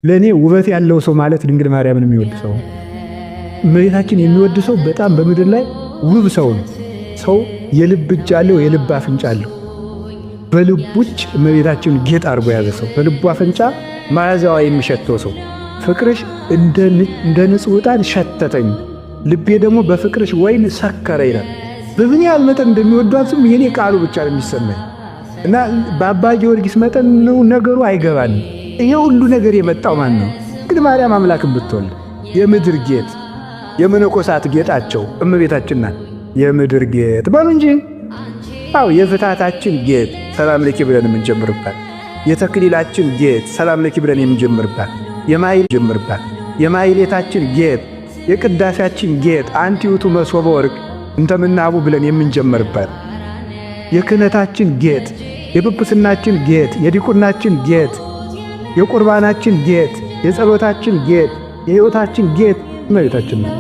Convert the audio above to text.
ለኔ ውበት ያለው ሰው ማለት ድንግል ማርያምን የሚወድ ሰው እመቤታችን የሚወድ ሰው በጣም በምድር ላይ ውብ ሰው ነው። ሰው የልብ እጅ አለው፣ የልብ አፍንጫ አለው። በልቡች እመቤታችን ጌጥ አድርጎ ያዘ ሰው፣ በልቡ አፍንጫ መዓዛዋ የሚሸተው ሰው። ፍቅርሽ እንደ ንጹሕ ዕጣን ሸተተኝ፣ ልቤ ደግሞ በፍቅርሽ ወይን ሰከረ ይላል። በምን ያህል መጠን እንደሚወዷት ስም የኔ ቃሉ ብቻ ነው የሚሰማኝ እና በአባ ጊዮርጊስ መጠን ነው ነገሩ አይገባንም። ይሄ ሁሉ ነገር የመጣው ማን ነው? እንግዲህ ማርያም አምላክን ብትወልድ የምድር ጌጥ የመነኮሳት ጌጣቸው እመቤታችን ናት። የምድር ጌጥ በሉ እንጂ አው የፍታታችን ጌጥ ሰላም ለኪ ብለን የምንጀምርባት፣ የተክሊላችን ጌጥ ሰላም ለኪ ብለን የምንጀምርባት፣ የማይሌታችን ጌጥ የቅዳሴያችን ጌጥ አንቲ ውእቱ መሶበ ወርቅ እንተምናቡ ብለን የምንጀምርባት፣ የክህነታችን ጌጥ የጵጵስናችን ጌጥ የዲቁናችን ጌጥ የቁርባናችን ጌጥ የጸሎታችን ጌጥ የሕይወታችን ጌጥ እመቤታችን ነው።